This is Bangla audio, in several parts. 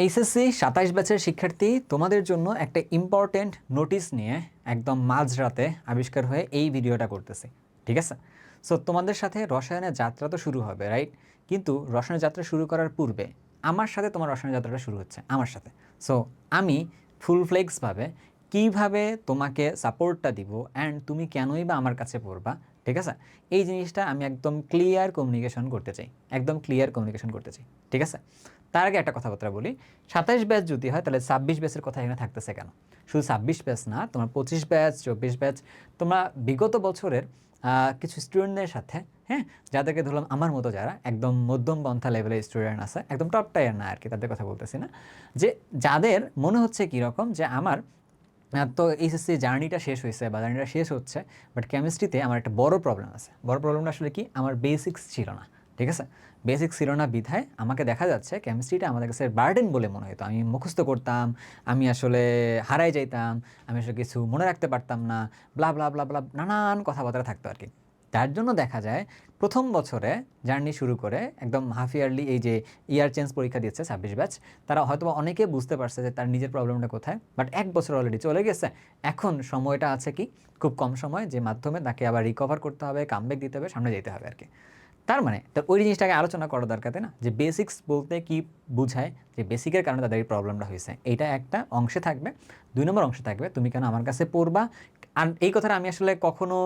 এইচএসসি ২৭ ব্যাচের শিক্ষার্থী তোমাদের জন্য একটা ইম্পর্টেন্ট নোটিশ নিয়ে একদম মাঝরাতে আবিষ্কার হয়ে এই ভিডিওটা করতেছি। ঠিক আছে? সো তোমাদের সাথে রসায়নের যাত্রা তো শুরু হবে, রাইট? কিন্তু রসায়নের যাত্রা শুরু করার পূর্বে আমার সাথে তোমার রসায়নের যাত্রাটা শুরু হচ্ছে আমার সাথে। সো আমি ফুল ফ্লেক্সভাবে কীভাবে তোমাকে সাপোর্টটা দিব অ্যান্ড তুমি কেনই বা আমার কাছে পড়বা, ঠিক আছে? এই জিনিসটা আমি একদম ক্লিয়ার কমিউনিকেশন করতে চাই, একদম ক্লিয়ার কমিউনিকেশন করতে চাই। ঠিক আছে? তার আগে একটা কথাবার্তা বলি, ২৭ ব্যাচ যদি হয় তাহলে ২৬ ব্যাচের কথা এখানে থাকতেছে কেন? শুধু ২৬ ব্যাচ না, তোমার ২৫ ব্যাচ, ২৪ ব্যাচ, তোমরা বিগত বছরের কিছু স্টুডেন্টদের সাথে, হ্যাঁ, যাদেরকে ধরলাম আমার মতো যারা একদম মধ্যম পন্থা লেভেলের স্টুডেন্ট আছে, একদম টপ টায়ার না আর কি, তাদের কথা বলতেছি না, যে যাদের মনে হচ্ছে কীরকম যে আমার তো এইচএসসি জার্নিটা শেষ হয়েছে বা জার্নিটা শেষ হচ্ছে, বাট কেমিস্ট্রিতে আমার একটা বড় প্রবলেম আছে। বড় প্রবলেমটা আসলে কি, আমার বেসিক্স ছিল না। ঠিক আছে? বেসিক্স ছিল না বিধায় আমাকে দেখা যাচ্ছে কেমিস্ট্রিটা আমাদের কাছে বার্ডেন বলে মনে হতো। আমি মুখস্থ করতাম, আমি আসলে হারাই যাইতাম, আমি আসলে কিছু মনে রাখতে পারতাম না, ব্লা ব্লা ব্লা ব্লা নানান কথাবার্তা থাকতো আর কি। তার জন্য দেখা যায় প্রথম বছরে জার্নি শুরু করে একদম হাফ ইয়ারলি এই যে ইয়ার চেঞ্জ পরীক্ষা দিচ্ছে ২৬ ব্যাচ, তারা হয়তো অনেকে বুঝতে পারছে যে তার নিজের প্রবলেমটা কোথায়, বাট এক বছর অলরেডি চলে গেছে। এখন সময়টা আছে কি, খুব কম সময়, যে মাধ্যমে তাকে আবার রিকভার করতে হবে, কামব্যাক দিতে হবে, সামনে যেতে হবে আর কি। তার মানে তো ওই জিনিসটাকে আলোচনা করা দরকার, তাই না? যে বেসিক্স বলতে কি বুঝায়, যে বেসিকের কারণে তাদের এই প্রবলেমটা হয়েছে, এইটা একটা অংশে থাকবে। ২ নম্বর অংশে থাকবে তুমি কেন আমার কাছে পড়বা। আর এই কথাটা আমি আসলে কখনো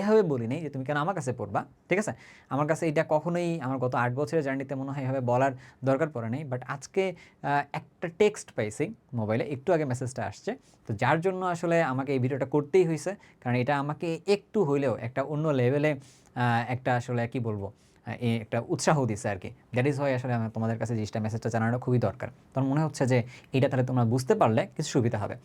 এভাবে বলি নাই যে তুমি কেন আমার কাছে পড়বা। ঠিক আছে? আমার কাছে এটা কখনোই আমার গত ৮ বছরের জার্নিতে মনে হয় এভাবে বলার দরকার পড়ে নাই। বাট আজকে একটা টেক্সট পাইছি মোবাইলে, একটু আগে মেসেজটা আসছে, তো যার জন্য আসলে আমাকে এই ভিডিওটা করতেই হয়েছে। কারণ এটা আমাকে একটু হইলেও একটা অন্য লেভেলে একটা আসলে কি বলবো, একটা উৎসাহ দিছে আর কি। দ্যাট ইজ হয় আসলে আমার তোমাদের কাছে জিনিসটা, মেসেজটা জানানো খুবই দরকার। তোমার মনে হচ্ছে যে এটা তাহলে তোমরা বুঝতে পারলে কিছু সুবিধা হবে।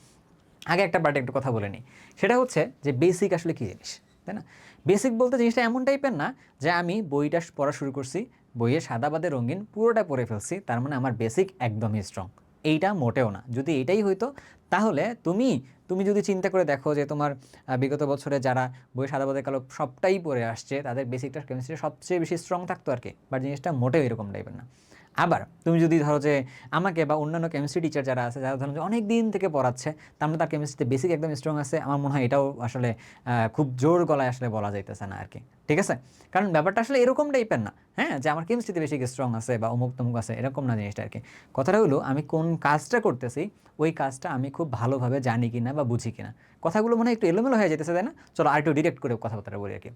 আগে একটা পার্টে একটু কথা বলে নিই, সেটা হচ্ছে যে বেসিক আসলে কী জিনিস, তাই না? বেসিক বলতে জিনিসটা এমন টাইপের না যে আমি বইটা পড়া শুরু করছি, বইয়ে সাদা বাদে রঙিন পুরোটা পড়ে ফেলছি, তার মানে আমার বেসিক একদমই স্ট্রং। এইটা মোটেও না। যদি এটাই হইতো তাহলে তুমি তুমি যদি চিন্তা করে দেখো যে তোমার বিগত বছরে যারা বইয়ে সাদা বাদে কালো সবটাই পড়ে আসছে, তাদের বেসিকটা কেমিস্ট্রি সবচেয়ে বেশি স্ট্রং থাকতো আর কি। বাট জিনিসটা মোটেও এরকম টাইপের না। আবার তুমি যদি ধরো যে আমাকে বা অন্যান্য কেমিস্ট্রি টিচার যারা আছে, যারা ধরো যে অনেক দিন থেকে পড়াচ্ছে, তার মানে তার কেমিস্ট্রিতে বেসিক একদম স্ট্রং আছে, আমার মনে হয় এটাও আসলে খুব জোর গলায় আসলে বলা যাইতেছে না আর কি। ঠিক আছে? কারণ ব্যাপারটা আসলে এরকম টাইপের না, হ্যাঁ, যে আমার কেমিস্ট্রিতে বেশি স্ট্রং আছে বা অমুক তমুক আছে, এরকম না জিনিসটা আর কি। কথাটা হলো আমি কোন কাজটা করতেছি, ওই কাজটা আমি খুব ভালোভাবে জানি কিনা বা বুঝি কিনা। কথাগুলো মনে হয় একটু এলোমেলো হয়ে যেতেছে, তাই না? চলো আর একটু ডিরেক্ট করে কথাবার্তা বলি আর কি।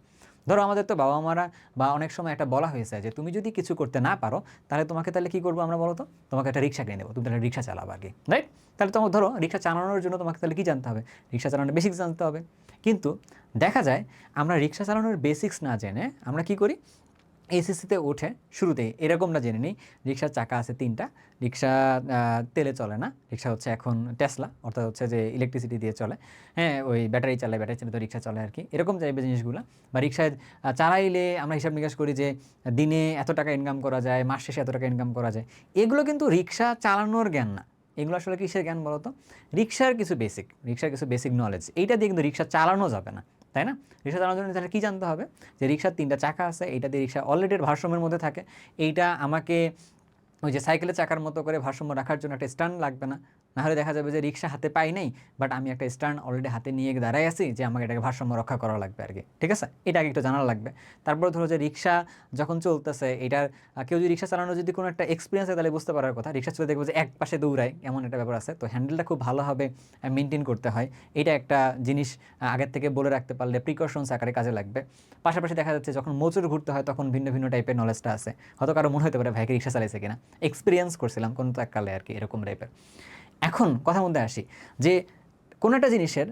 ধরো আমাদের তো বাবা মারা বা অনেক সময় একটা বলা হয়েছে যে তুমি যদি কিছু করতে না পারো, তাহলে তোমাকে তাহলে কী করবো আমরা বলো তো? তোমাকে একটা রিক্সা কিনে দেবো, তুমি তাহলে রিক্সা চালাবো আর কি, রাইট? তাহলে তোমাকে ধরো রিক্সা চালানোর জন্য তোমাকে তাহলে কী জানতে হবে? রিক্সা চালানোর বেসিক্স জানতে হবে। কিন্তু দেখা যায় আমরা রিক্সা চালানোর বেসিক্স না জেনে আমরা কী করি, এসএসসিতে উঠে শুরুতেই এরকম না জেনে নিই রিক্সার চাকা আছে ৩টা, রিক্সা তেলে চলে না, রিক্সা হচ্ছে এখন টেসলা, অর্থাৎ হচ্ছে যে ইলেকট্রিসিটি দিয়ে চলে, হ্যাঁ, ওই ব্যাটারি চালায়, ব্যাটারি চালিত রিক্সা চলে আর কি, এরকম টাইপের জিনিসগুলো। বা রিক্সায় চালাইলে আমরা হিসাব নিকাশ করি যে দিনে এত টাকা ইনকাম করা যায়, মাস শেষে এত টাকা ইনকাম করা যায়। এগুলো কিন্তু রিক্সা চালানোর জ্ঞান না। এগুলো আসলে কিসের জ্ঞান বলো তো? রিক্সার কিছু বেসিক নলেজ, এইটা দিয়ে কিন্তু রিক্সা চালানো যাবে না, তাই না? রিক্সা চালানোর জন্য তাহলে কী জানতে হবে? যে রিক্সার ৩টা চাকা আছে, এইটা দিয়ে রিক্সা অলরেডি ভারসাম্যের মধ্যে থাকে। এইটা আমাকে ওই যে সাইকেলের চাকার মতো করে ভারসাম্য রাখার জন্য একটা স্ট্যান্ড লাগবে না। নাহলে দেখা যাবে যে রিক্সা হাতে পাই নাই, বাট আমি একটা স্ট্যান্ড অলরেডি হাতে নিয়ে দাঁড়াই আছি, যে আমাকে এটাকে ভারসাম্য রক্ষা করা লাগবে আর কি। ঠিক আছে? এটা আগে একটু জানা লাগবে। তারপর ধরো যে রিক্সা যখন চলতেছে, এটার কেউ যদি রিক্সা চালানোর যদি কোনো একটা এক্সপিরিয়েন্স হয় তাহলে বুঝতে পারার কথা। রিক্সা চলে দেখবো যে এক পাশে দৌড়ায়, এমন একটা ব্যাপার আছে। তো হ্যান্ডেলটা খুব ভালোভাবে মেনটেন করতে হয়। এটা একটা জিনিস আগের থেকে বলে রাখতে পারলে প্রিকশনস আকারে কাজে লাগবে। পাশাপাশি দেখা যাচ্ছে যখন মোচড় ঘুরতে হয় তখন ভিন্ন ভিন্ন টাইপের নলেজটা আছে। হয়তো কারো মনে হতে পারে ভাইকে রিক্সা চালাইছে কিনা, এক্সপিরিয়েন্স করছিলাম কোনো তো এককালে আর কি, এরকম টাইপের। এখন কথার মধ্যে আসি যে কোনো একটা জিনিসের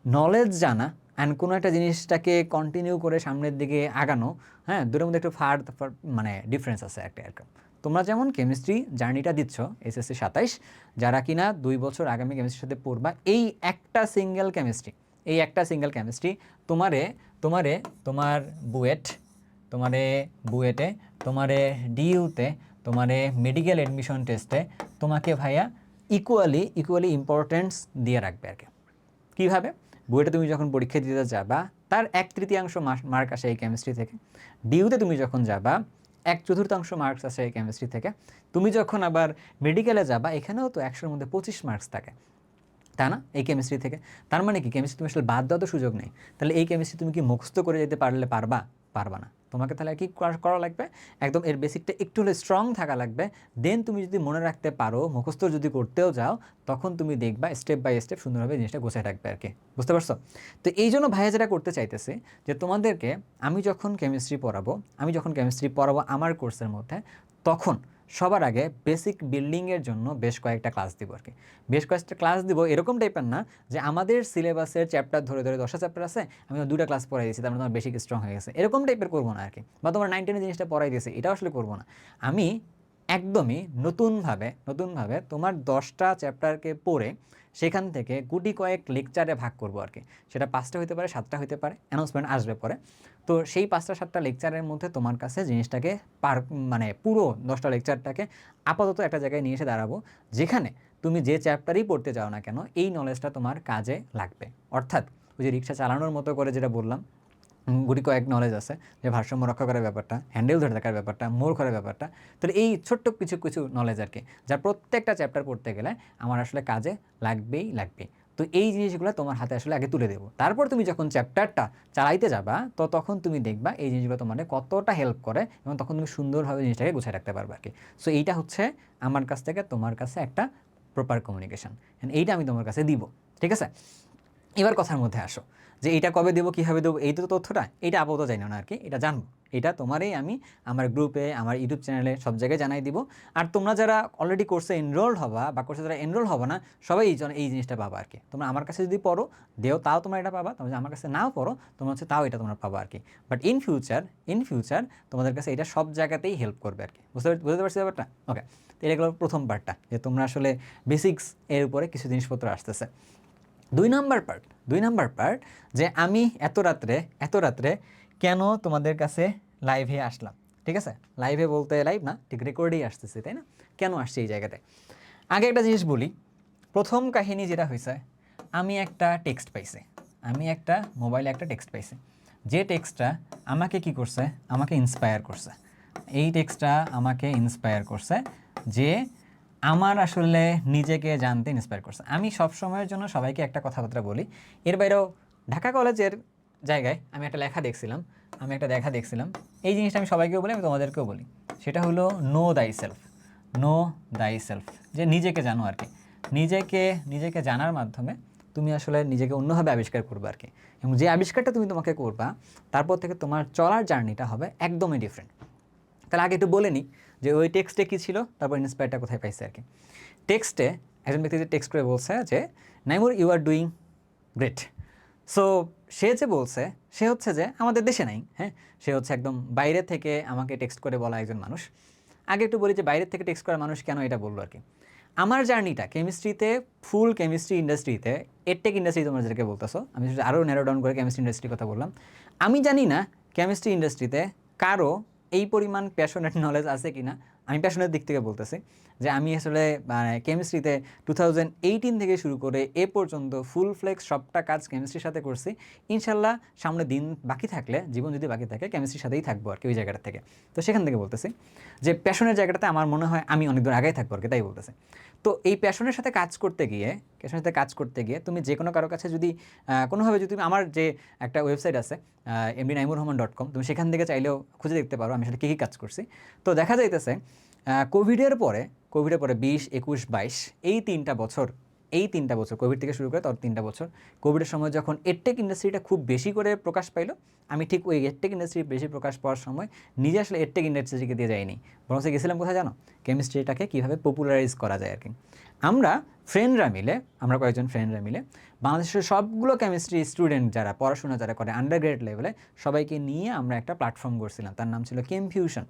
নলেজ জানা অ্যান্ড কোনো একটা জিনিসটাকে কন্টিনিউ করে সামনের দিকে আগানো, হ্যাঁ, দুটোর মধ্যে একটু মানে ডিফারেন্স আছে একটা এরকম। তোমরা যেমন কেমিস্ট্রি জার্নিটা দিচ্ছ এসএসসি ২৭, যারা কিনা ২ বছর আগামী কেমিস্ট্রির সাথে পড়বা, এই একটা সিঙ্গেল কেমিস্ট্রি তোমারে তোমারে তোমার বুয়েট, বুয়েটে, তোমারে ডিইউতে, তোমারে মেডিকেল অ্যাডমিশন টেস্টে তোমাকে ভাইয়া ইকুয়ালি ইম্পর্টেন্স দিয়ে রাখবে আর কি। কীভাবে? বুয়েটে তুমি যখন পরীক্ষা দিতে যাবা, তার ১/৩ মার্ক আসে এই কেমিস্ট্রি থেকে। ডিইউতে তুমি যখন যাবা 1/4 মার্কস আসে কেমিস্ট্রি থেকে। তুমি যখন আবার মেডিকেলে যাবা এখানেও তো 100-র মধ্যে 25 মার্কস থাকে, তাই না, এই কেমিস্ট্রি থেকে। তার মানে কি কেমিস্ট্রি তুমি আসলে বাদ দেওয়ার তো সুযোগ নেই। তাহলে এই কেমিস্ট্রি তুমি কি মুখস্থ করে যেতে পারবা না। তোমাকে তাহলে কি করা লাগবে, একদম এর বেসিকটা একটু হলে স্ট্রং থাকা লাগবে। দেন তুমি যদি মনে রাখতে পারো, মুখস্থ যদি করতেও যাও, তখন তুমি দেখবা স্টেপ বাই স্টেপ সুন্দরভাবে জিনিসটা গোছায় রাখবে আর কি। বুঝতে পারছো? তো এই জন্য ভাইয়া যেটা করতে চাইতেছে যে তোমাদেরকে আমি যখন কেমিস্ট্রি পড়াবো আমার কোর্সের মধ্যে, তখন সবার আগে বেসিক বিল্ডিংয়ের জন্য বেশ কয়েকটা ক্লাস দিব আর কি। বেশ কয়েকটা ক্লাস দিব এরকম টাইপের না যে আমাদের সিলেবাসের চ্যাপ্টার ধরে 10টা চ্যাপ্টার আছে, আমি 2টা ক্লাস পড়াই দিয়েছি, তার মানে তোমার বেসিক স্ট্রং হয়ে গেছে, এরকম টাইপের করবো না আর কি। বা তোমার 9-10 জিনিসটা পড়াই দিয়েছে, এটা আসলে করবো না। আমি একদমই নতুনভাবে তোমার 10টা চ্যাপ্টারকে পড়ে সেখান থেকে গুটি কয়েক লেকচারে ভাগ করবো আর কি। সেটা 5টা হতে পারে, 7টা হতে পারে, অ্যানাউন্সমেন্ট আসবে পরে। তো সেই 5টা-7টা লেকচারের মধ্যে তোমার কাছে জিনিসটাকে মানে পুরো 10টা লেকচারটাকে আপাতত একটা জায়গায় নিয়ে এসে দাঁড়াবো, যেখানে তুমি যে চ্যাপ্টারই পড়তে যাও না কেন এই নলেজটা তোমার কাজে লাগবে। অর্থাৎ ওই যে রিক্সা চালানোর মতো করে যেটা বললাম, গুটি কয়েক নলেজ আছে, যে ভারসাম্য রক্ষা করার ব্যাপারটা, হ্যান্ডেল ধরে থাকার ব্যাপারটা, মোড় করার ব্যাপারটা। তো এই ছোট্ট কিছু নলেজ আর কি, যা প্রত্যেকটা চ্যাপ্টার পড়তে গেলে আমার আসলে কাজে লাগবে। তো এই জিনিসগুলো তোমার হাতে আসলে আগে তুলে দেবো। তারপর তুমি যখন চ্যাপ্টারটা চালাইতে যাবা, তো তখন তুমি দেখবা এই জিনিসগুলো তোমার কতটা হেল্প করে, এবং তখন তুমি সুন্দরভাবে জিনিসটাকে গুছিয়ে রাখতে পারবে আর কি। সো এইটা হচ্ছে আমার কাছ থেকে তোমার কাছে একটা প্রপার কমিউনিকেশন, এইটা আমি তোমার কাছে দিব। ঠিক আছে? এবার কথার মধ্যে আসো যে এইটা কবে দেবো, কীভাবে দেবো, এই তো তথ্যটা, এইটা আপাতত জানি না আর কি, এটা জানবো। এটা তোমারই আমি আমার গ্রুপে, আমার ইউটিউব চ্যানেলে সব জায়গায় জানাই দিব। আর তোমরা যারা অলরেডি কোর্সে এনরোলড হবা বা কোর্সে যারা এনরোল হবা না, সবাই এই জিনিসটা পাবা আর কি। তোমরা আমার কাছে যদি পড়ো তাও তোমরা এটা পাবা, তোমরা যদি আমার কাছে নাও পড়ো তোমরা তাও এটা তোমরা পাবা আর কি। বাট ইন ফিউচার তোমাদের কাছে এটা সব জায়গাতেই হেল্প করবে আর কি। বুঝতে পারছি ব্যাপারটা? ওকে। তো এটা গেলো প্রথম পার্টটা, যে তোমরা আসলে বেসিক্স এর উপরে কিছু জিনিসপত্র আসতেছে। 2 নাম্বার পার্ট যে আমি এত রাত্রে কেন তোমাদের কাছে লাইভে আসলাম। ঠিক আছে? লাইভে বলতে লাইভ না, ঠিক রেকর্ডেই আসতেছে, তাই না? কেন আসছে এই জায়গাতে? আগে একটা জিনিস বলি। প্রথম কাহিনী যেটা হয়েছে, আমি একটা মোবাইলে একটা টেক্সট পাইছি। যে টেক্সটটা আমাকে কি করছে, আমাকে ইন্সপায়ার করছে। এই টেক্সটটা আমাকে ইন্সপায়ার করছে, যে আমার আসলে নিজেকে জানতে ইন্সপায়ার করছে। আমি সব সময়ের জন্য সবাইকে একটা কথাবার্তা বলি, এর বাইরেও ঢাকা কলেজের জায়গায় আমি একটা দেখা দেখছিলাম। এই জিনিসটা আমি সবাইকেও বলি, আমি তোমাদেরকেও বলি। সেটা হলো নো দাই সেলফ, যে নিজেকে জানো আর কি। নিজেকে জানার মাধ্যমে তুমি আসলে নিজেকে অন্যভাবে আবিষ্কার করবে আর কি। এবং যে আবিষ্কারটা তুমি তোমাকে করবা, তারপর থেকে তোমার চলার জার্নিটা হবে একদমই ডিফারেন্ট। তাহলে আগে একটু বলে নিই যে ওই টেক্সটে কী ছিল, তারপর ইন্সপায়ারটা কোথায় পাইছে আর কি। টেক্সটে একজন ব্যক্তি যে টেক্সট করে বলছে যে Naimur you are doing great. So সে যে বলছে, সে হচ্ছে যে আমাদের দেশে নাই, হ্যাঁ, সে হচ্ছে একদম বাইরে থেকে আমাকে টেক্সট করে বলা একজন মানুষ। আগে একটু বলি যে বাইরের থেকে টেক্সট করা মানুষ কেন এটা বললো আর কি। আমার জার্নিটা কেমিস্ট্রিতে, ফুল কেমিস্ট্রি ইন্ডাস্ট্রিতে, এডটেক ইন্ডাস্ট্রি তোমরা যেটাকে বলতেছো, আমি আরও ন্যারো ডাউন করে কেমিস্ট্রি ইন্ডাস্ট্রির কথা বললাম। আমি জানি না কেমিস্ট্রি ইন্ডাস্ট্রিতে কারো এই পরিমাণ প্যাশনেট নলেজ আছে কি না। আমি প্যাশনের দিক থেকে বলতেছি যে আমি আসলে মানে কেমিস্ট্রিতে 2018 থেকে শুরু করে এ পর্যন্ত ফুল ফ্লেক্স সবটা কাজ কেমিস্ট্রির সাথে করছি। ইনশাল্লাহ সামনে দিন বাকি থাকলে, জীবন যদি বাকি থাকে, কেমিস্ট্রির সাথেই থাকবো আর কি, ওই জায়গাটা থেকে। তো সেখান থেকে বলতেছি যে প্যাশনের জায়গাটাতে আমার মনে হয় আমি অনেক দূর আগেই থাকবো আর কি, তাই বলতেছে। তো এই প্যাশনের সাথে কাজ করতে গিয়ে তুমি যে কোনো কারো কাছে যদি কোনোভাবে যদি তুমি আমার যে একটা ওয়েবসাইট আছে mdnaimurrahman.com, তুমি সেখান থেকে চাইলেও খুঁজে দেখতে পারো আমি আসলে কী কাজ করছি। তো দেখা যাইতেছে কোভিডের পরে 20, 21, 22 এই তিনটা বছর কোভিড থেকে শুরু করে তোর 3টা বছর, কোভিডের সময় যখন এডটেক ইন্ডাস্ট্রিটা খুব বেশি করে প্রকাশ পাইলো, আমি ঠিক ওই এডটেক ইন্ডাস্ট্রি বেশি প্রকাশ পাওয়ার সময় নিজে আসলে এডটেক ইন্ডাস্ট্রিকে দিয়ে যাইনি, বরং গেছিলাম কোথায় জানো? কেমিস্ট্রিটাকে কীভাবে পপুলারাইজ করা যায় আর কি। আমরা কয়েকজন ফ্রেন্ডরা মিলে বাংলাদেশের সবগুলো কেমিস্ট্রি স্টুডেন্ট যারা পড়াশোনা করে আন্ডার গ্রেড লেভেলে, সবাইকে নিয়ে আমরা একটা প্ল্যাটফর্ম করছিলাম, তার নাম ছিল কেমফিউশন।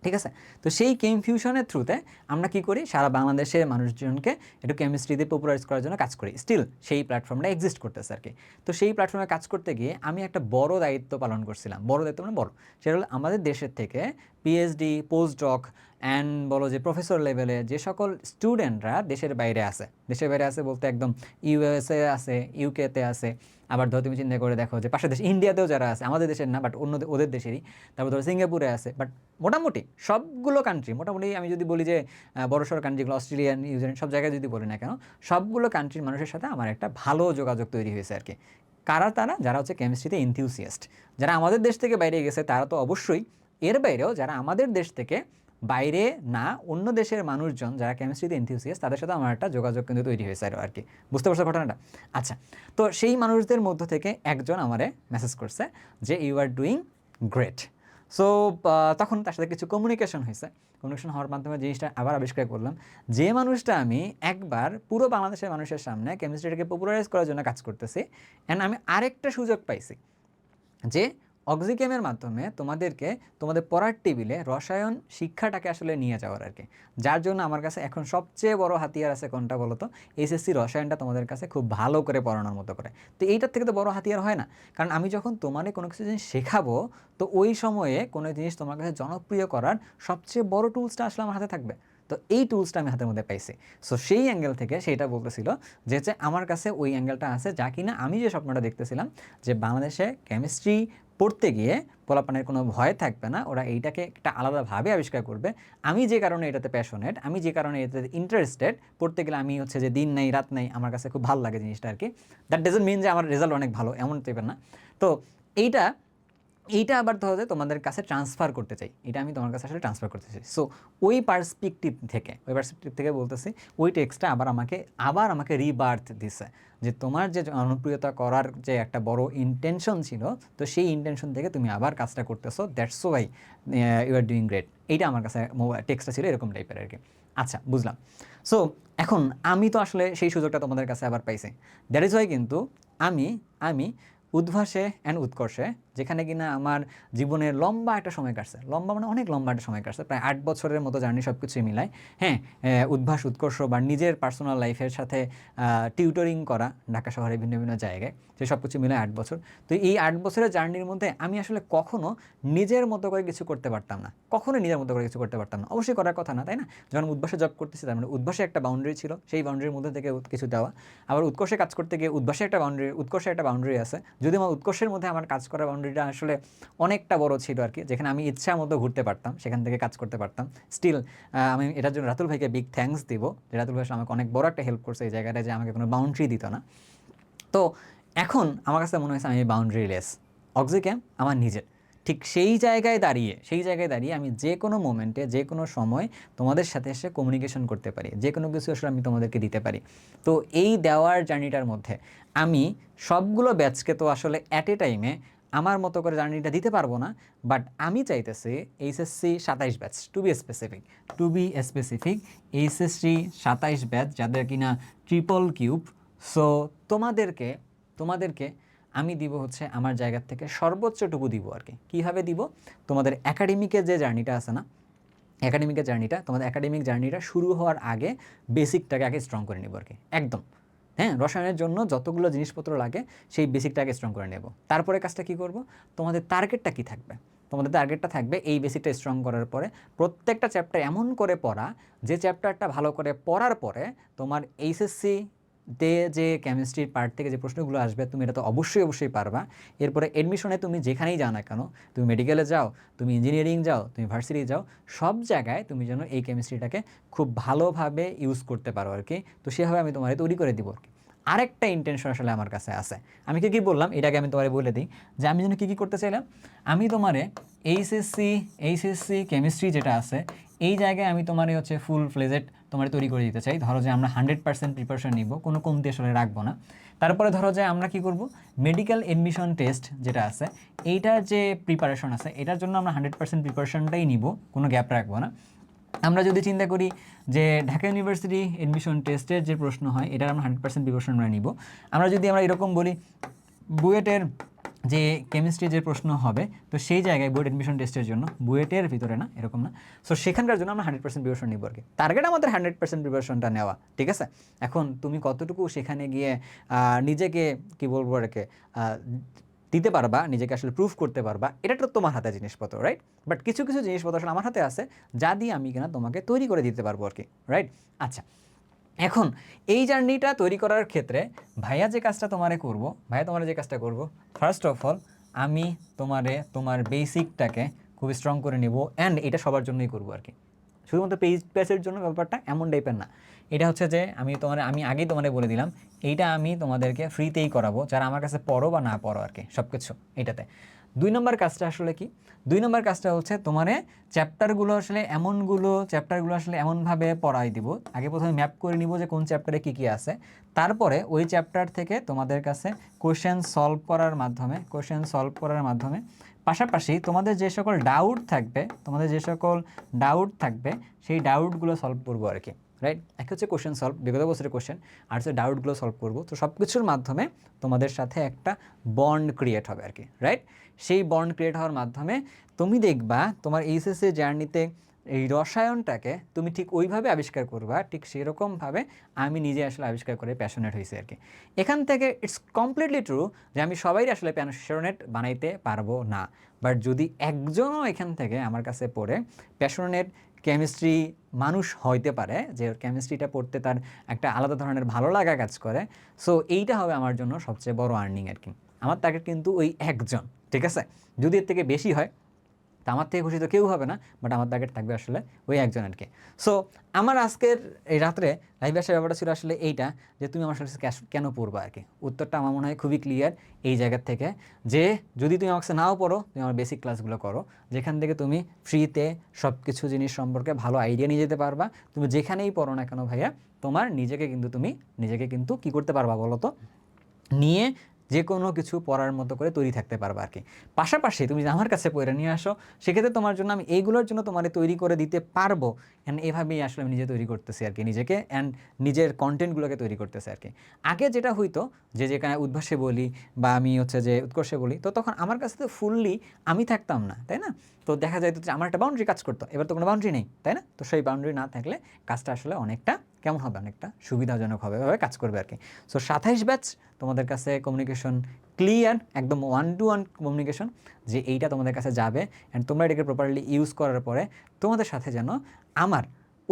ঠিক আছে? তো সেই কেমফিউশনের থ্রুতে আমরা কী করি, সারা বাংলাদেশের মানুষজনকে একটু কেমিস্ট্রিতে পপুলারাইজ করার জন্য কাজ করি। স্টিল সেই প্ল্যাটফর্মটা এক্সিস্ট করতেছে আর কি। তো সেই প্ল্যাটফর্মে কাজ করতে গিয়ে আমি একটা বড় দায়িত্ব পালন করছিলাম। বড় দায়িত্ব মানে বড়, সেটা হলো আমাদের দেশের থেকে পিএইচডি, পোস্ট ডক অ্যান্ড বলো যে প্রফেসর লেভেলে যে সকল স্টুডেন্টরা দেশের বাইরে আছে বলতে একদম ইউএসএ আছে, ইউকেতে আছে, আবার ধরো তুমি চিন্তা করে দেখো যে পাশের দেশ ইন্ডিয়াতেও যারা আছে, আমাদের দেশের না বাট অন্য ওদের দেশেরই, তারপর ধরো সিঙ্গাপুরে আছে, বাট মোটামুটি সবগুলো কান্ট্রি, মোটামুটি আমি যদি বলি যে বড়সড় কান্ট্রিগুলো অস্ট্রেলিয়া, নিউজিল্যান্ড, সব জায়গায় যদি বলি না কেন, সবগুলো কান্ট্রির মানুষের সাথে আমার একটা ভালো যোগাযোগ তৈরি হয়েছে আর কি। কারা তারা? যারা হচ্ছে কেমিস্ট্রিতে এনথিউসিয়াস্ট, যারা আমাদের দেশ থেকে বাইরে গেছে তারা তো অবশ্যই, এর বাইরেও যারা আমাদের দেশ থেকে বাইরে না অন্য দেশের মানুষজন যারা কেমিস্ট্রিতে এনথিউসিয়াস, তাদের সাথে আমার একটা যোগাযোগ কিন্তু তৈরি হয়েছে আর কি। বুঝতে পারছো ঘটনাটা? আচ্ছা, তো সেই মানুষদের মধ্য থেকে একজন আমারে মেসেজ করছে যে you are doing great. So তখন তার সাথে কিছু কমিউনিকেশন হয়েছে। কমিউনিকেশন হওয়ার মাধ্যমে জিনিসটা আবার আবিষ্কার করলাম যে মানুষটা আমি একবার পুরো বাংলাদেশের মানুষের সামনে কেমিস্ট্রিটাকে পপুলারাইজ করার জন্য কাজ করতেছি, অ্যান্ড আমি আরেকটা সুযোগ পাইছি যে অক্সিকেমের মাধ্যমে তোমাদেরকে তোমাদের পড়ার টেবিলে রসায়ন শিক্ষাটাকে আসলে নিয়ে যাওয়ার আর কি। যার জন্য আমার কাছে এখন সবচেয়ে বড় হাতিয়ার আছে কোনটা বলো তো? এসএসসি রসায়নটা তোমাদের কাছে খুব ভালো করে পড়ানোর মতো করে। তো এইটার থেকে তো বড় হাতিয়ার হয় না, কারণ আমি যখন তোমাদের কোনো কিছু জিনিস শেখাবো, তো ওই সময়ে কোনো জিনিস তোমার কাছে জনপ্রিয় করার সবচেয়ে বড় টুলসটা আসলে আমার হাতে থাকবে। তো এই টুলসটা আমি হাতের মধ্যে পাইছি। সো সেই অ্যাঙ্গেল থেকে সেইটা বলতেছিল যে আমার কাছে ওই অ্যাঙ্গেলটা আছে, যা কিনা আমি যে স্বপ্নটা দেখতেছিলাম যে বাংলাদেশে কেমিস্ট্রি পড়তে গিয়ে পোলাপানের কোনো ভয় থাকবে না, ওরা এইটাকে একটা আলাদাভাবে আবিষ্কার করবে। আমি যে কারণে এটাতে প্যাশনেট, আমি যে কারণে এটাতে ইন্টারেস্টেড, পড়তে গেলে আমি হচ্ছে যে দিন নেই রাত নেই, আমার কাছে খুব ভালো লাগে জিনিসটা আর কি। দ্যাট ডাজন্ট মিন যে আমার রেজাল্ট অনেক ভালো, এমন টাইপের না। তো এইটা এইটা আবার ধরো যে তোমাদের কাছে ট্রান্সফার করতে চাই, এটা আমি তোমার কাছে আসলে ট্রান্সফার করতে চাই। সো ওই পার্সপেক্টিভ থেকে বলতেছি, ওই টেক্সটটা আবার আমাকে রিবার্থ দিছে যে তোমার যে জনপ্রিয়তা করার যে একটা বড় ইন্টেনশন ছিল, তো সেই ইন্টেনশন থেকে তুমি আবার কাজটা করতেছো, that's why you are doing great. এইটা আমার কাছে টেক্সটটা ছিল এরকম টাইপের আর কি। আচ্ছা, বুঝলাম। সো এখন আমি তো আসলে সেই সুযোগটা তোমাদের কাছে আবার পাইছি, দ্যাট ইজ ওয়াই কিন্তু আমি আমি উদ্ভাসে অ্যান্ড উৎকর্ষে, যেখানে কিনা আমার জীবনের লম্বা একটা সময় কাটছে, লম্বা মানে অনেক লম্বা একটা সময় কাটছে, প্রায় 8 বছরের মতো জার্নি সব কিছুই মিলায়। হ্যাঁ, উদ্ভাস উৎকর্ষ বা নিজের পার্সোনাল লাইফের সাথে টিউটরিং করা ঢাকা শহরে ভিন্ন ভিন্ন জায়গায়, সে সব কিছু মিলায় 8 বছর। তো এই 8 বছরের জার্নির মধ্যে আমি আসলে কখনো নিজের মতো করে কিছু করতে পারতাম না, কখনোই নিজের মতো করে কিছু করতে পারতাম না। অবশ্যই করার কথা না, তাই না? যখন উদ্ভাসে জব করতেছি, তার মানে উদ্ভাসে একটা বাউন্ডারি ছিল, সেই বাউন্ডারির মধ্যে থেকে কিছু দেওয়া। আবার উৎকর্ষে কাজ করতে গিয়ে উৎকর্ষে একটা বাউন্ডারি আছে, যদি আমার উৎকর্ষের মধ্যে আমার কাজ করার বাউন্ডারিটা আসলে অনেকটা বড় ছিল আর কি, যেখানে আমি ইচ্ছা মতো ঘুরতে পারতাম, সেখান থেকে কাজ করতে পারতাম। স্টিল আমি এটার জন্য রাতুল ভাইকে বিগ থ্যাঙ্কস দিব, যে রাতুল ভাই আমাকে অনেক বড় একটা হেল্প করছে এই জায়গাটা, যে আমাকে কোনো বাউন্ডারি দিত না। তো এখন আমার কাছে মনে হয়েছে আমি বাউন্ডারি লেস। অক্সিকেম আমার নিজের, ঠিক সেই জায়গায় দাঁড়িয়ে আমি যে কোনো মোমেন্টে, যে কোনো সময় তোমাদের সাথে এসে কমিউনিকেশন করতে পারি, যে কোনো কিছু আসলে আমি তোমাদেরকে দিতে পারি। তো এই দেওয়ার জার্নিটার মধ্যে আমি সবগুলো ব্যাচকে তো আসলে অ্যাট এ টাইমে আমার মতো করে জার্নিটা দিতে পারবো না, বাট আমি চাইতেছি HSC 27 batch, to be specific HSC 27 batch, যাদের কিনা ট্রিপল কিউব। সো তোমাদেরকে আমি দিব হচ্ছে আমার জায়গার থেকে সর্বোচ্চটুকু দিব আর কি। কীভাবে দিব? তোমাদের একাডেমিকের যে জার্নিটা আছে না, তোমাদের একাডেমিক জার্নিটা শুরু হওয়ার আগে বেসিকটাকে আগে স্ট্রং করে নেব আর কি, একদম। হ্যাঁ, রসায়নের জন্য যতগুলো জিনিসপত্র লাগে সেই বেসিকটাকে স্ট্রং করে নেব। তারপরে কাজটা কী করব? তোমাদের টার্গেটটা কী থাকবে? তোমাদের টার্গেটটা থাকবে এই বেসিকটা স্ট্রং করার পরে প্রত্যেকটা চ্যাপ্টার এমন করে পড়া, যে চ্যাপ্টারটা ভালো করে পড়ার পরে তোমার এইচএসসি যে কেমিস্ট্রির পার্ট থেকে যে প্রশ্নগুলো আসবে তুমি এটা তো অবশ্যই পারবা। এরপরে এডমিশনে তুমি যেখানেই যাও না কেন, তুমি মেডিকেলে যাও, তুমি ইঞ্জিনিয়ারিং যাও, তুমি ভার্সিটি যাও, সব জায়গায় তুমি যেন এই কেমিস্ট্রিটাকে খুব ভালোভাবে ইউজ করতে পারো আর কি। তো সেভাবে আমি তোমার তৈরি করে দিব আর কি। আরেকটা ইন্টেনশন আসলে আমার কাছে আছে, আমি কী বললাম এটাকে আমি তোমারে বলে দিই, যে আমি যেন কী করতে চাইলাম। আমি তোমারে এইচএসসি কেমিস্ট্রি যেটা আছে, এই জায়গায় আমি তোমার হচ্ছে ফুল ফ্লেজেড তোমার তৈরি করে দিতে চাই। ধরো যে আমরা 100% প্রিপারেশন নিব, কোনো কমতি আসলে রাখবো না। তারপরে ধরো যে আমরা কি করব, মেডিকেল এডমিশন টেস্ট যেটা আছে, এইটার যে প্রিপারেশন আছে, এটার জন্য আমরা 100% প্রিপারেশনটাই নিব, কোনো গ্যাপ রাখবো না। আমরা যদি চিন্তা করি যে ঢাকা ইউনিভার্সিটি এডমিশন টেস্টের যে প্রশ্ন হয়, এটার আমরা 100% প্রিপারেশন আমরা নিব। আমরা এরকম বলি বুয়েটের যে কেমিস্ট্রি যে প্রশ্ন হবে, তো সেই জায়গায় বুয়েট এডমিশন টেস্টের জন্য, বুয়েটের ভিতরে না, এরকম না, সো সেখানকার জন্য আমরা 100% প্রিপারেশন নিব আর কি। টার্গেট আমাদের 100% প্রিপারেশনটা নেওয়া, ঠিক আছে? এখন তুমি কতটুকু সেখানে গিয়ে নিজেকে কী বলবো আর কি দিতে পারবা, নিজেকে আসলে প্রুফ করতে পারবা, এটা তো তোমার হাতে জিনিসপত্র, রাইট? বাট কিছু কিছু জিনিসপত্র আসলে আমার হাতে আছে যা দিয়ে আমি কিনা তোমাকে তৈরি করে দিতে পারবো আর কি, রাইট? আচ্ছা, এখন এই জার্নিটা তৈরি করার ক্ষেত্রে ভাইয়া যে কাজটা তোমার যে কাজটা করবো, ফার্স্ট অফ অল আমি তোমার বেসিকটাকে খুব স্ট্রং করে নেব, অ্যান্ড এটা সবার জন্যই করবো আর কি, শুধুমাত্র পেজের জন্য ব্যাপারটা এমন টাইপের না। এটা হচ্ছে যে আমি আগেই তোমাদের বলে দিলাম, এইটা আমি তোমাদেরকে ফ্রিতেই করাবো, যারা আমার কাছে পড়ো বা না পড়ো আর কি, সব কিছু এটাতে। 2 নম্বর কাজটা আসলে কি? 2 নম্বর কাজটা হচ্ছে তোমারে চ্যাপ্টারগুলো আসলে এমনভাবে পড়াই দিব। আগে প্রথমে ম্যাপ করে নিব যে কোন চ্যাপ্টারে কী কী আছে, তারপরে ওই চ্যাপ্টার থেকে তোমাদের কাছে কোশ্চেন সলভ করার মাধ্যমে পাশাপাশি তোমাদের যে সকল ডাউট থাকবে সেই ডাউটগুলো সলভ করবো আর কি, রাইট? এক হচ্ছে কোশ্চেন সলভ, বিগত বছরের কোশ্চেন, আর হচ্ছে ডাউটগুলো সলভ করবো। তো সব কিছুর মাধ্যমে তোমাদের সাথে একটা বন্ড ক্রিয়েট হবে আর কি, রাইট? সেই বন্ড ক্রিয়েট হওয়ার মাধ্যমে তুমি দেখবা তোমার এইচএসসি জার্নিতে এই রসায়নটাকে তুমি ঠিক ওইভাবে আবিষ্কার করবা, ঠিক সেরকমভাবে আমি নিজে আসলে আবিষ্কার করে প্যাশনেট হয়েছি আর কি। এখান থেকে ইটস কমপ্লিটলি ট্রু যে আমি সবাই আসলে প্যাশনেট বানাইতে পারবো না, বাট যদি একজনও এখান থেকে আমার কাছে পড়ে প্যাশনেট কেমিস্ট্রি মানুষ হইতে পারে, যে কেমিস্ট্রিটা পড়তে তার একটা আলাদা ধরনের ভালো লাগা কাজ করে, সো এইটা হবে আমার জন্য সবচেয়ে বড় আর্নিং আর কি। আমার টার্গেট কিন্তু ওই একজন, ঠিক আছে? যদি এর থেকে বেশি হয় তা আমার থেকে খুশি তো কেউ হবে না, বাট আমার টার্গেট থাকবে আসলে ওই একজন আর কি। সো আমার আজকের এই রাত্রে লাইভে আসার ব্যাপারটা ছিল আসলে এইটা, যে তুমি আমার সাথে কেন পড়বা আর কি। উত্তরটা আমার মনে হয় খুবই ক্লিয়ার এই জায়গার থেকে, যে যদি তুমি আমার কাছে নাও পড়ো, তুমি আমার বেসিক ক্লাসগুলো করো, যেখান থেকে তুমি ফ্রিতে সব কিছু জিনিস সম্পর্কে ভালো আইডিয়া নিয়ে যেতে পারবা। তুমি যেখানেই পড়ো না কেন ভাইয়া, তোমার নিজেকে কিন্তু কী করতে পারবা বলো তো, নিয়ে যে কোনো কিছু পড়ার মতো করে তৈরি থাকতে পারবা আর কি। পাশাপাশি তুমি যদি আমার কাছে পড়ে নিয়ে আসো, সেক্ষেত্রে তোমার জন্য আমি এইগুলোর জন্য তোমার তৈরি করে দিতে পারবো। অ্যান্ড এভাবেই আসলে আমি নিজে তৈরি করতেছি আর কি নিজেকে, অ্যান্ড নিজের কন্টেন্টগুলোকে তৈরি করতেছি আর কি। আগে যেটা হইতো যে যেখানে উদ্ভাসে বলি বা আমি হচ্ছে যে উৎকর্ষে বলি, তো তখন আমার কাছে তো ফুললি আমি থাকতাম না, তাই না? তো দেখা যায় যে আমার একটা বাউন্ডারি কাজ করতো, এবার তো কোনো বাউন্ডারি নেই, তাই না? তো সেই বাউন্ডারি না থাকলে কাজটা আসলে অনেকটা কেমন হবে, অনেকটা সুবিধাজনক হবে, এভাবে কাজ করবে আর কি। সো 27 ব্যাচ তোমাদের কাছে কমিউনিকেশন ক্লিয়ার, একদম 1-to-1 কমিউনিকেশন, যে এইটা তোমাদের কাছে যাবে, অ্যান্ড তোমরা এটাকে প্রপারলি ইউজ করার পরে তোমাদের সাথে যেন আমার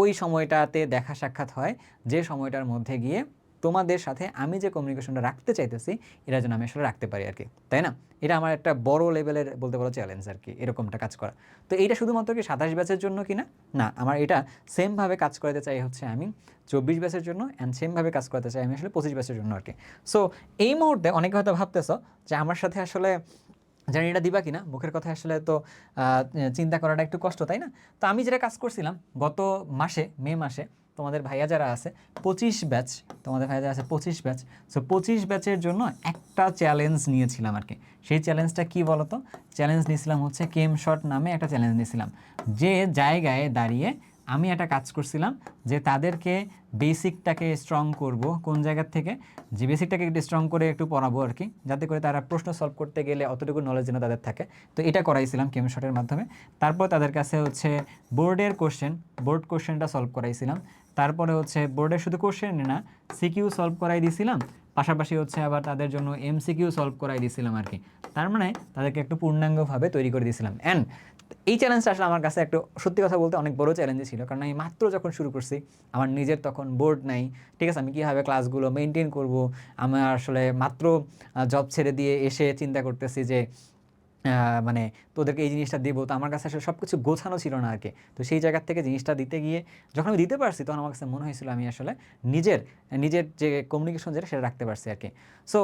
ওই সময়টাতে দেখা সাক্ষাৎ হয়, যে সময়টার মধ্যে গিয়ে তোমাদের সাথে আমি যে কমিউনিকেশনটা রাখতে চাইতেছি এটা যেন আমি আসলে রাখতে পারি আর কি, তাই না? এটা আমার একটা বড় লেভেলের বলতে পারো চ্যালেঞ্জ আর কি, এরকমটা কাজ করা। তো এইটা শুধুমাত্র কি 27 ব্যাচের জন্য কি না, না, আমার এটা সেমভাবে কাজ করতে চাই হচ্ছে আমি 24 ব্যাচের জন্য, অ্যান্ড সেমভাবে কাজ করতে চাই আমি আসলে 25 ব্যাচের জন্য আর কি। সো এই মুহূর্তে অনেকে হয়তো ভাবতেছ যে আমার সাথে আসলে জার্নিটা দিবা কিনা, মুখের কথা আসলে তো চিন্তা করাটা একটু কষ্ট, তাই না? তো আমি যেটা কাজ করছিলাম গত মাসে, মে মাসে, তোমাদের ভাইয়া যারা আছে 25 ব্যাচ, সো 25 ব্যাচের জন্য একটা চ্যালেঞ্জ নিয়েছিলাম আর কি। সেই চ্যালেঞ্জটা কী বলো তো? চ্যালেঞ্জ নিয়েছিলাম হচ্ছে কেম শট নামে একটা চ্যালেঞ্জ নিয়েছিলাম, যে জায়গায় দাঁড়িয়ে আমি একটা কাজ করছিলাম যে তাদেরকে বেসিকটাকে স্ট্রং করব, কোন জায়গার থেকে, যে বেসিকটাকে একটু স্ট্রং করে একটু পড়াবো আর কি, যাতে করে তারা প্রশ্ন সলভ করতে গেলে অতটুকু নলেজ যেন তাদের থাকে। তো এটা করাইছিলাম কেম শটের মাধ্যমে। তারপর তাদের কাছে হচ্ছে বোর্ড কোশ্চেনটা সলভ করাইছিলাম। তারপরে হচ্ছে বোর্ডের শুধু কোশ্চেন না, সিকিউ সলভ করাই দিয়েছিলাম, পাশাপাশি হচ্ছে আবার তাদের জন্য এমসিকিউ সলভ করাই দিয়েছিলাম আর কি। তার মানে তাদেরকে একটু পূর্ণাঙ্গভাবে তৈরি করে দিয়েছিলাম। অ্যান্ড এই চ্যালেঞ্জটা আসলে আমার কাছে একটু সত্যি কথা বলতে অনেক বড় চ্যালেঞ্জ ছিল, কারণ আমি মাত্র যখন শুরু করছি, আমার নিজের তখন বোর্ড নাই, ঠিক আছে? আমি কীভাবে ক্লাসগুলো মেনটেন করব, আমার আসলে মাত্র জব ছেড়ে দিয়ে এসে চিন্তা করতেছি যে মানে তোদেরকে এই জিনিসটা দেবো, তো আমার কাছে আসলে সব কিছু গোছানো ছিল না আর কি। তো সেই জায়গার থেকে জিনিসটা দিতে গিয়ে যখন আমি দিতে পারছি, তখন আমার কাছে মনে হয়েছিল আমি আসলে নিজের যে কমিউনিকেশন যেটা সেটা রাখতে পারছি আর কি। সো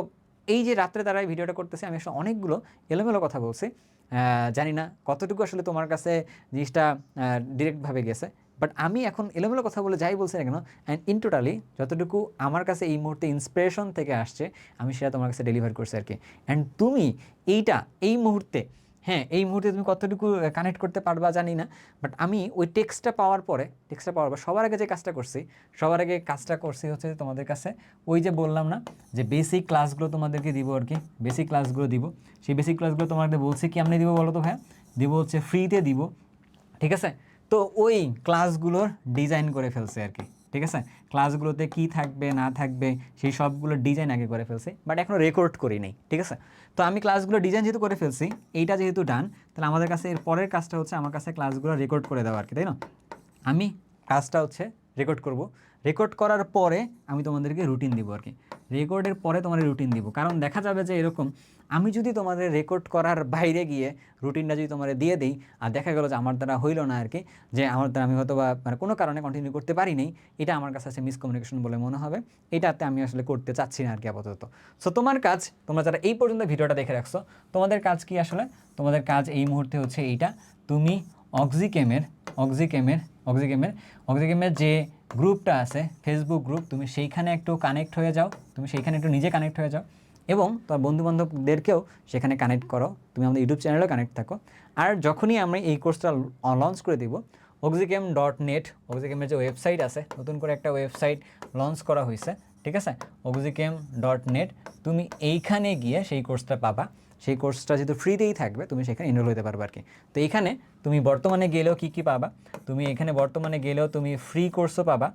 এই যে রাত্রে তারা এই ভিডিওটা করতেছি, আমি আসলে অনেকগুলো এলোমেলো কথা বলছি, জানি না কতটুকু আসলে তোমার কাছে জিনিসটা ডিরেক্টভাবে গেছে, বাট আমি এখন এলোমেলো কথা বলে যাই বলছি না কেন, অ্যান্ড ইন টোটালি যতটুকু আমার কাছে এই মুহূর্তে ইন্সপিরেশন থেকে আসছে, আমি সেটা তোমার কাছে ডেলিভার করছি আর কি। অ্যান্ড তুমি এই মুহূর্তে, হ্যাঁ, এই মুহূর্তে তুমি কতটুকু কানেক্ট করতে পারবা জানি না, বাট আমি ওই টেক্সটটা পাওয়ার পর সবার আগে যে কাজটা করছি হচ্ছে তোমাদের কাছে ওই যে বললাম না যে বেসিক ক্লাসগুলো তোমাদেরকে দিব আর কি, বেসিক ক্লাসগুলো দিব। সেই বেসিক ক্লাসগুলো তোমাদের বলছি কি আমি দিব বলো তো ভাইয়া? দিব হচ্ছে ফ্রিতে দিব, ঠিক আছে? তো ওই ক্লাসগুলোর ডিজাইন করে ফেলছে আর কি, ঠিক আছে? ক্লাসগুলোতে কী থাকবে না থাকবে সেই সবগুলো ডিজাইন আগে করে ফেলছি, বাট এখনও রেকর্ড করি নাই, ঠিক আছে? তো আমি ক্লাসগুলো ডিজাইন যেহেতু করে ফেলছি, এইটা যেহেতু ডান, তাহলে আমাদের কাছে এর পরের কাজটা হচ্ছে আমার কাছে ক্লাসগুলো রেকর্ড করে দেওয়া আর কি, তাই না? আমি কাজটা হচ্ছে রেকর্ড করব, রেকর্ড করার পরে আমি তোমাদেরকে রুটিন দিব আর কি, রেকর্ডের পরে তোমাদের রুটিন দিব। কারণ দেখা যাবে যে এরকম আমি যদি তোমাদের রেকর্ড করার বাইরে গিয়ে রুটিনটা যদি তোমাদের দিয়ে দিই আর দেখা গেলো যে আমার দ্বারা হইলো না আর কি, যে আমার দ্বারা আমি হয়তো বা মানে কোনো কারণে কন্টিনিউ করতে পারি নাই, এটা আমার কাছে আছে মিসকমিউনিকেশন বলে মনে হবে, এটাতে আমি আসলে করতে চাচ্ছি না আর কি আপাতত। সো তোমার কাজ, তোমরা যারা এই পর্যন্ত ভিডিওটা দেখে রাখছো, তোমাদের কাজ কি আসলে? তোমাদের কাজ এই মুহূর্তে হচ্ছে এইটা, তুমি অক্সিগেমের যে গ্রুপটা আছে ফেসবুক গ্রুপ, তুমি সেইখানে একটু কানেক্ট হয়ে যাও, তুমি সেইখানে একটু নিজে কানেক্ট হয়ে যাও এবং তোমার বন্ধুবান্ধবদেরকেও সেখানে কানেক্ট করো, তুমি আমাদের ইউটিউব চ্যানেলেও কানেক্ট থাকো। আর যখনই আমরা এই কোর্সটা লঞ্চ করে দিব, oxychem.net, অক্সিগেমের যে ওয়েবসাইট আছে, নতুন করে একটা ওয়েবসাইট লঞ্চ করা হয়েছে, ঠিক আছে, oxychem.net, তুমি এইখানে গিয়ে সেই কোর্সটা পাবা। সেই কোর্সটা যেহেতু ফ্রিতেই থাকবে, তুমি সেখানে এনরোল হতে পারবে আর কি। তো এইখানে তুমি বর্তমানে গেলেও কী পাবা, তুমি এখানে বর্তমানে গেলেও তুমি ফ্রি কোর্সও পাবা,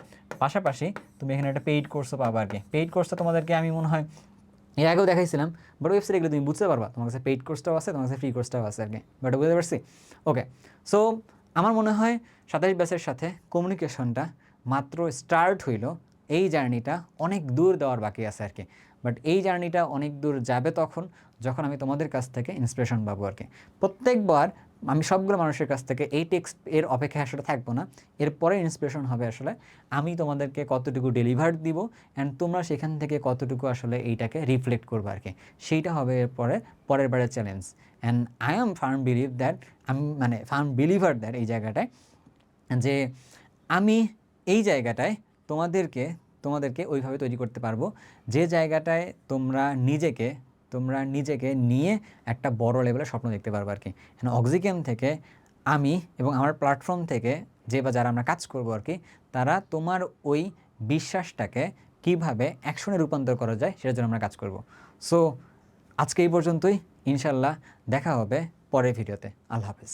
পাশাপাশি তুমি এখানে একটা পেইড কোর্সও পাবা আর কি। পেইড কোর্সটা তোমাদেরকে আমি মনে হয় এর আগেও দেখাইছিলাম, বাট ওয়েবসাইটে গেলে তুমি বুঝতে পারবা, তোমার কাছে পেইড কোর্সটাও আছে, তোমার কাছে ফ্রি কোর্সটাও আছে আর কি, বাট বুঝতে পারছি? ওকে, সো আমার মনে হয় 27 ব্যাচের সাথে কমিউনিকেশনটা মাত্র স্টার্ট হইল, এই জার্নিটা অনেক দূর দেওয়ার বাকি আছে আর কি। বাট এই জার্নিটা অনেক দূর যাবে তখন যখন আমি তোমাদের কাছ থেকে ইন্সপিরেশন পাবো আর কি। প্রত্যেকবার আমি সবগুলো মানুষের কাছ থেকে এই টেক্সট এর অপেক্ষায় আসলে থাকবো না, এরপরে ইন্সপিরেশন হবে আসলে আমি তোমাদেরকে কতটুকু ডেলিভার দিব অ্যান্ড তোমরা সেখান থেকে কতটুকু আসলে এইটাকে রিফ্লেক্ট করবে আর কি, সেইটা হবে এরপরে পরের বারের challenge. And I am farm believe that, আমি মানে ফার্ম বিলিভার দ্যাট এই জায়গাটায়, যে আমি এই জায়গাটায় তোমাদেরকে ওইভাবে তৈরি করতে পারবো যে জায়গাটায় তোমরা নিজেকে নিয়ে একটা বড় লেভেলের স্বপ্ন দেখতে পারবো আর কি। অক্সিগেম থেকে আমি এবং আমার প্ল্যাটফর্ম থেকে যে বা যারা আমরা কাজ করবো আর কি, তারা তোমার ওই বিশ্বাসটাকে কিভাবে অ্যাকশনে রূপান্তর করা যায় সেটার জন্য আমরা কাজ করব। সো আজকে এই পর্যন্তই, ইনশাল্লাহ দেখা হবে পরের ভিডিওতে। আল্লাহ হাফেজ।